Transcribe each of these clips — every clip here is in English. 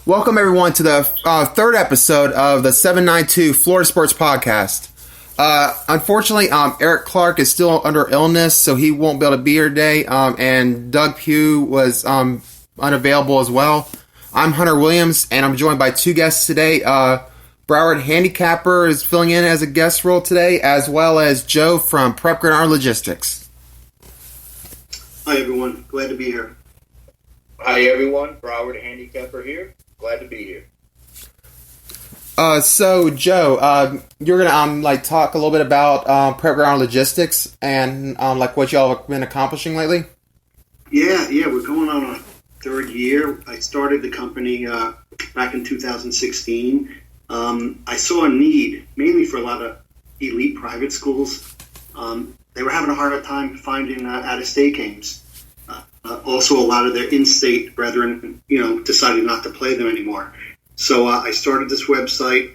Welcome, everyone, to the third episode of the 792 Florida Sports Podcast. Unfortunately, Eric Clark is still under illness, so he won't be able to be here today, and Doug Pugh was unavailable as well. I'm Hunter Williams, and I'm joined by two guests today. Broward Handicapper is filling in as a guest role today, as well as Joe from Prep Gridiron Logistics. Hi, everyone. Glad to be here. Hi, everyone. Broward Handicapper here. Glad to be here. So Joe, you're gonna talk a little bit about Prep Gridiron Logistics and what y'all have been accomplishing lately. Yeah, we're going on our third year. I started the company back in 2016. I saw a need mainly for a lot of elite private schools. They were having a harder time finding out-of-state games. Also, a lot of their in-state brethren, decided not to play them anymore. So I started this website,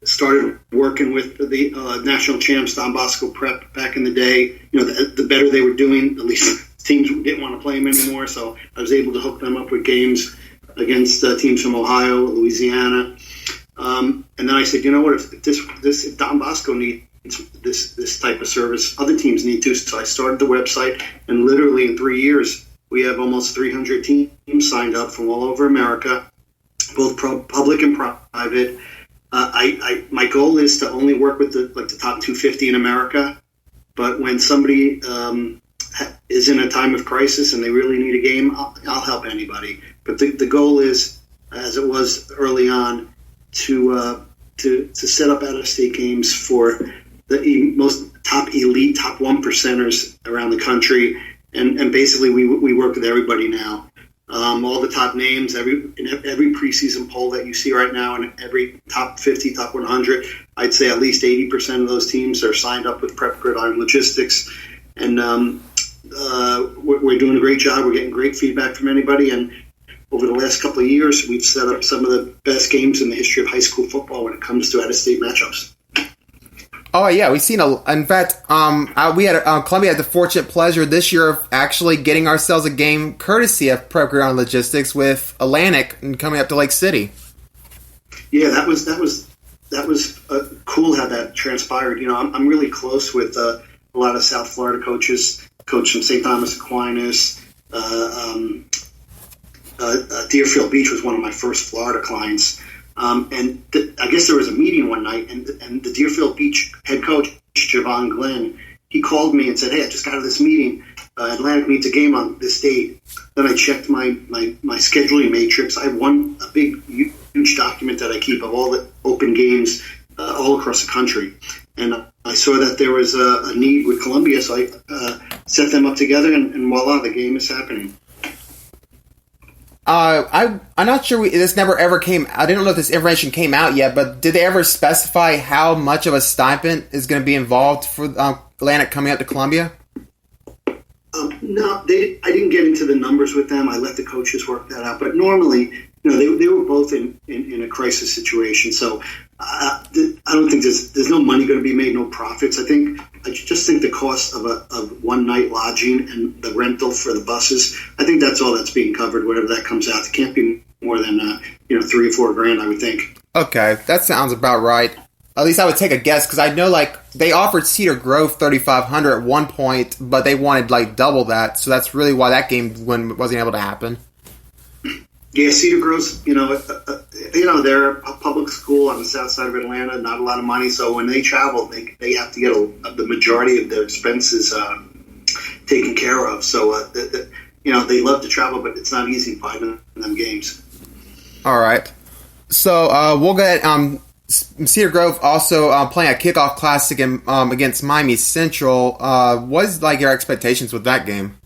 started working with the national champs, Don Bosco Prep, back in the day. The better they were doing, the least teams didn't want to play them anymore. So I was able to hook them up with games against teams from Ohio, Louisiana. And then I said, if Don Bosco needs this type of service, other teams need to. So I started the website, and literally in 3 years, we have almost 300 teams signed up from all over America, both public and private. My goal is to only work with the top 250 in America. But when somebody is in a time of crisis and they really need a game, I'll help anybody. But the goal is, as it was early on, to set up out-of-state games for the most top elite, top 1%ers around the country. And basically, we work with everybody now. All the top names, in every preseason poll that you see right now, and every top 50, top 100, I'd say at least 80% of those teams are signed up with Prep Gridiron Logistics. And we're doing a great job. We're getting great feedback from anybody. And over the last couple of years, we've set up some of the best games in the history of high school football when it comes to out-of-state matchups. Oh yeah, we've seen in fact, we had Columbia had the fortunate pleasure this year of actually getting ourselves a game courtesy of Prep Gridiron Logistics with Atlantic and coming up to Lake City. Yeah, that was cool how that transpired. I'm really close with a lot of South Florida coaches, coach from St. Thomas Aquinas. Deerfield Beach was one of my first Florida clients. I guess there was a meeting one night, and the Deerfield Beach head coach, Javon Glenn, he called me and said, "Hey, I just got out of this meeting. Atlantic needs a game on this date." Then I checked my scheduling matrix. I have a big, huge document that I keep of all the open games all across the country. And I saw that there was a need with Columbia, so I set them up together, and voila, the game is happening. I'm not sure this never ever came. I didn't know if this information came out yet, but did they ever specify how much of a stipend is going to be involved for Atlantic coming up to Columbia? No, I didn't get into the numbers with them. I let the coaches work that out. But normally, they were both in a crisis situation. So I don't think there's no money going to be made, no profits. I just think the cost of one night lodging and the rental for the buses, I think that's all that's being covered, whatever that comes out. It can't be more than $3 or $4 grand, I would think. Okay, that sounds about right. At least I would take a guess, because I know they offered Cedar Grove $3,500 at one point, but they wanted double that. So that's really why that game wasn't able to happen. Yeah, Cedar Grove's, they're a public school on the south side of Atlanta, not a lot of money. So when they travel, they have to get the majority of their expenses taken care of. So, they love to travel, but it's not easy finding them games. All right. So we'll get Cedar Grove also playing a kickoff classic against Miami Central. What is your expectations with that game?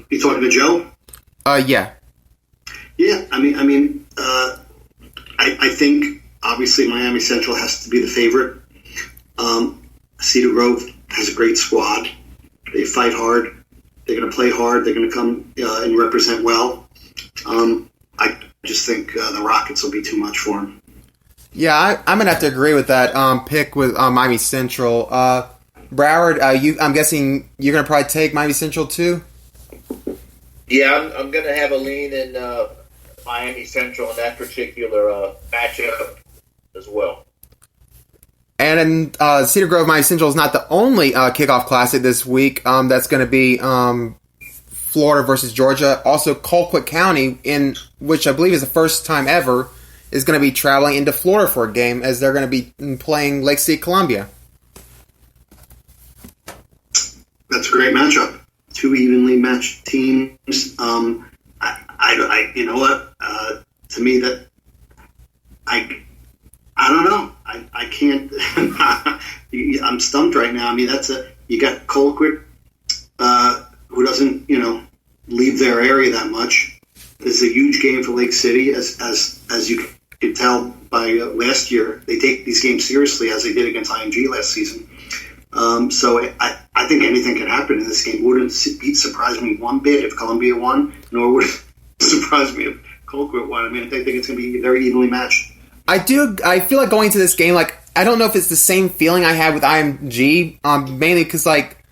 You talking to Joe? Yeah. Yeah, I think obviously Miami Central has to be the favorite. Cedar Grove has a great squad. They fight hard. They're going to play hard. They're going to come and represent well. I just think the Rockets will be too much for them. Yeah, I'm going to have to agree with that pick with Miami Central. Broward, I'm guessing you're going to probably take Miami Central too? Yeah, I'm going to have a lean in Miami Central in that particular matchup as well. And Cedar Grove Miami Central is not the only kickoff classic this week. That's going to be Florida versus Georgia. Also, Colquitt County, in which I believe is the first time ever, is going to be traveling into Florida for a game as they're going to be playing Lake City, Columbia. That's a great matchup. Two evenly matched teams. I you know what? To me, that I don't know. I can't. I'm stumped right now. I mean, you got Colquitt, who doesn't leave their area that much. It's a huge game for Lake City, as you could tell by last year. They take these games seriously, as they did against IMG last season. So I think anything can happen in this game. Wouldn't surprise me one bit if Columbia won, nor would it surprise me if Colquitt won. I mean, I think it's going to be very evenly matched. I feel like going to this game, like, I don't know if it's the same feeling I had with IMG, mainly because, like,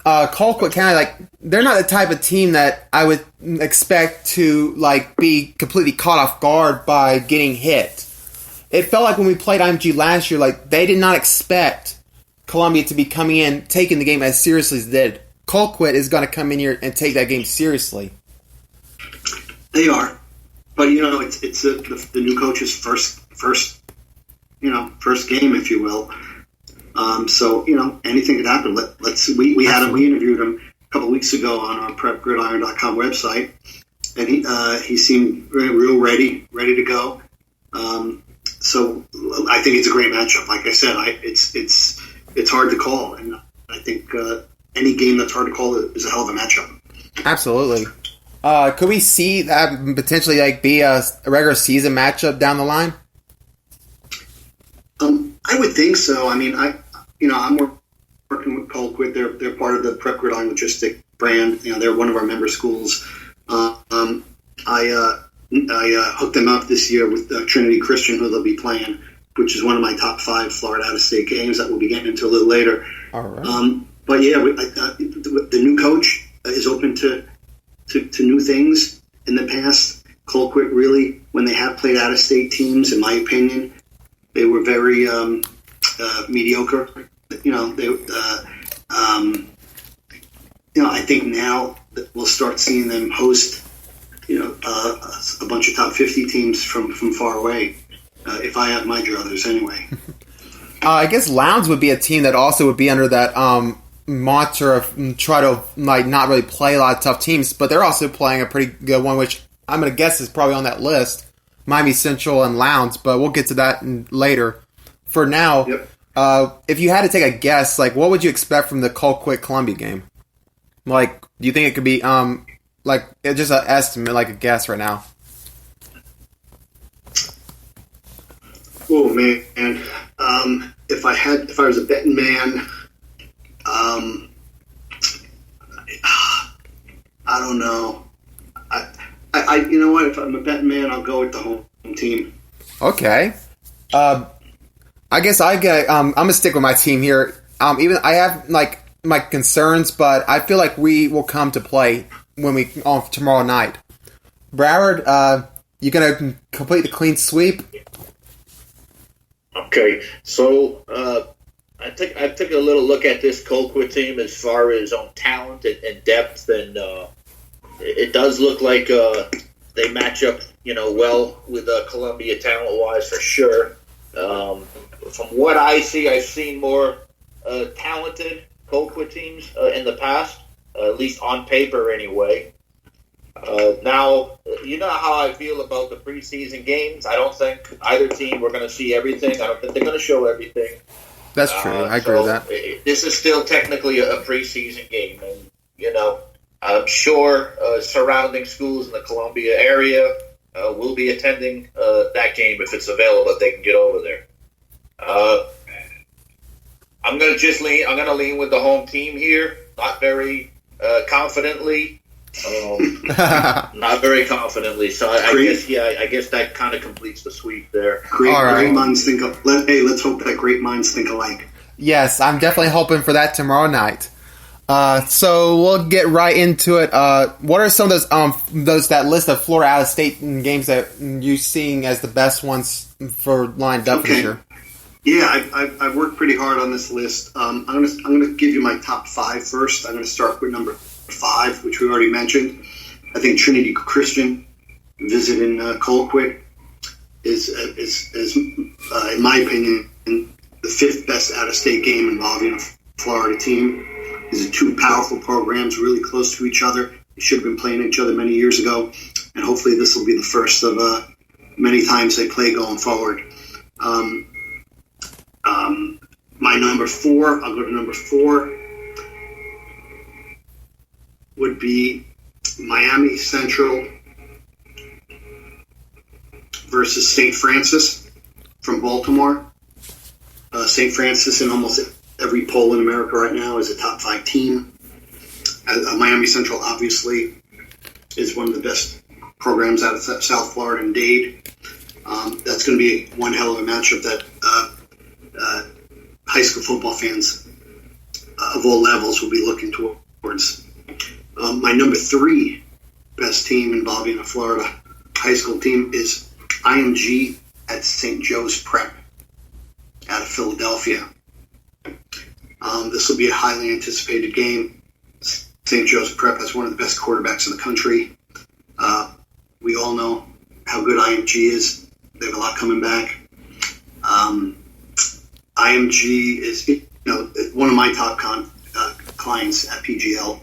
Colquitt County, like, they're not the type of team that I would expect to, like, be completely caught off guard by getting hit. It felt like when we played IMG last year, like, they did not expect Columbia to be coming in, taking the game as seriously as they did. Colquitt is going to come in here and take that game seriously. They are. But it's the new coach's first game, if you will. So anything could happen. We interviewed him a couple of weeks ago on our PrepGridiron.com website, and he seemed real ready to go. So I think it's a great matchup. Like I said, it's hard to call, and I think any game that's hard to call is a hell of a matchup. Absolutely. Could we see that potentially be a regular season matchup down the line? I would think so. I mean, I'm working with Colquitt. They're part of the Prep Gridiron Logistic brand. They're one of our member schools. I hooked them up this year with Trinity Christian, who they'll be playing, which is one of my top 5 Florida out-of-state games that we'll be getting into a little later. All right. But yeah, the new coach is open to new things. In the past, Colquitt really, when they have played out-of-state teams, in my opinion, they were very mediocre. I think now that we'll start seeing them host, a bunch of top 50 teams from far away. If I have my druthers, anyway. I guess Lowndes would be a team that also would be under that mantra of try to not really play a lot of tough teams, but they're also playing a pretty good one, which I'm going to guess is probably on that list, Miami Central and Lowndes, but we'll get to that later. For now, yep. If you had to take a guess, what would you expect from the Colquitt Columbia game? Do you think it could be just an estimate, a guess right now? Oh man, if I was a betting man, I don't know. I you know what? If I'm a betting man, I'll go with the home team. Okay. I guess I'm gonna stick with my team here. Even I have my concerns, but I feel like we will come to play when we on tomorrow night. Broward, you gonna complete the clean sweep? Okay, so I took a little look at this Colquitt team as far as on talent and depth, and it does look like they match up, well with Columbia talent-wise for sure. From what I see, I've seen more talented Colquitt teams in the past, at least on paper anyway. Now, you know how I feel about the preseason games. I don't think either team we're going to see everything. I don't think they're going to show everything. That's true. I agree with that. This is still technically a preseason game, and I'm sure surrounding schools in the Columbia area will be attending that game if it's available. If they can get over there. I'm going to lean with the home team here. Not very confidently. Not very confidently. So I guess that kind of completes the sweep there. Great minds think let's hope that great minds think alike. Yes, I'm definitely hoping for that tomorrow night. So we'll get right into it. What are some of those that list of Florida out of state games that you seeing as the best ones for lined up this year? Yeah, I've worked pretty hard on this list. I'm gonna give you my top 5 first. I'm gonna start with number 5, which we already mentioned. I think Trinity Christian visiting Colquitt is in my opinion the 5th best out of state game involving a Florida team. These are 2 powerful programs, really close to each other. They should have been playing each other many years ago, and hopefully this will be the first of many times they play going forward. My number 4, I'll go to number 4, would be Miami Central versus St. Francis from Baltimore. St. Francis in almost every poll in America right now is a top 5 team. Miami Central obviously is one of the best programs out of South Florida and Dade. That's going to be one hell of a matchup that high school football fans of all levels will be looking towards. My number 3 best team involving a Florida high school team is IMG at St. Joe's Prep out of Philadelphia. This will be a highly anticipated game. St. Joe's Prep has one of the best quarterbacks in the country. We all know how good IMG is. They have a lot coming back. IMG is one of my top clients at PGL.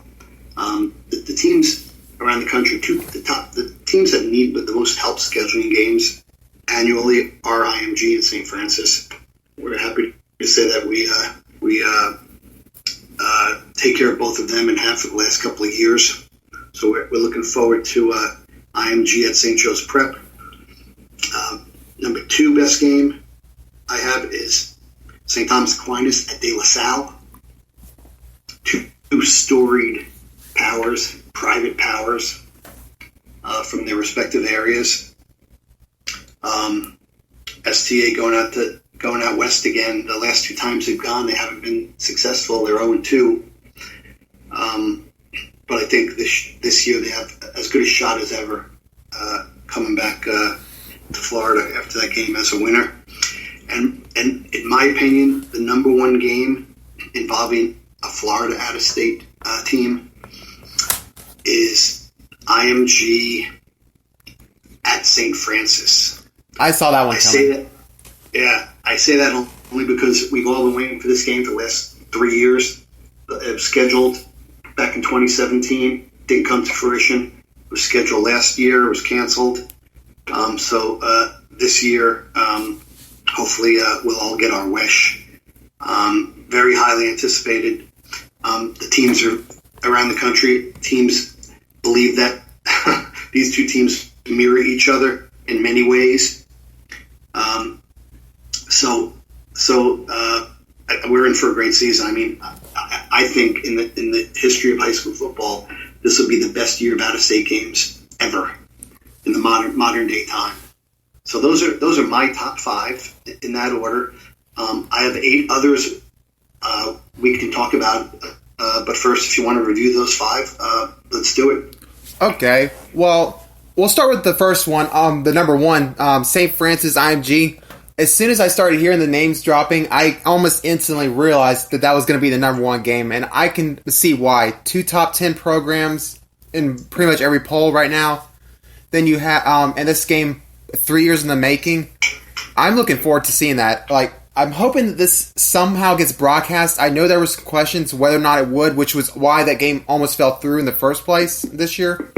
The teams around the country, the teams that need the most help scheduling games annually are IMG and St. Francis. We're happy to say that we take care of both of them and have for the last couple of years. So we're looking forward to IMG at St. Joe's Prep. Number 2 best game I have is St. Thomas Aquinas at De La Salle. 2 storied powers, private powers from their respective areas. STA going out west again. The last 2 times they've gone, they haven't been successful. They're 0-2. But I think this year they have as good a shot as ever coming back to Florida after that game as a winner. And in my opinion, the number 1 game involving a Florida out-of-state team is IMG at St. Francis. I saw that one coming. I say that only because we've all been waiting for this game for the last 3 years. It was scheduled back in 2017, didn't come to fruition. It was scheduled last year, it was canceled. So this year, hopefully we'll all get our wish. Very highly anticipated. The teams are around the country. Teams believe that these 2 teams mirror each other in many ways. So we're in for a great season. I mean, I think in the history of high school football, this will be the best year of out-of-state games ever in the modern day time. So those are my top 5 in that order. I have 8 others we can talk about, but first, if you want to review those 5, let's do it. Okay. Well, we'll start with the first one. The number 1, St. Francis IMG. As soon as I started hearing the names dropping, I almost instantly realized that was going to be the number 1 game, and I can see why. 2 top 10 programs in pretty much every poll right now. Then you have, and this game, 3 years in the making. I'm looking forward to seeing that. I'm hoping that this somehow gets broadcast. I know there was questions whether or not it would, which was why that game almost fell through in the first place this year.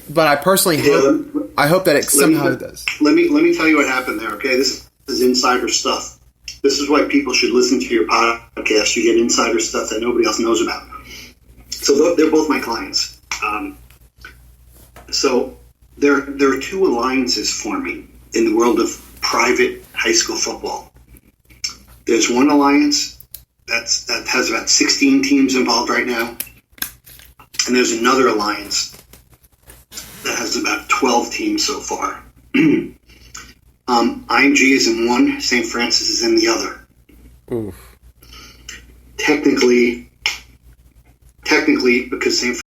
But I personally hope that it somehow does. Let me tell you what happened there, okay? This is insider stuff. This is why people should listen to your podcast. You get insider stuff that nobody else knows about. So they're both my clients. So there are 2 alliances forming in the world of private high school football. There's one alliance that has about 16 teams involved right now, and there's another alliance that has about 12 teams so far. IMG is in one, St. Francis is in the other. Oof. Technically, technically, because St.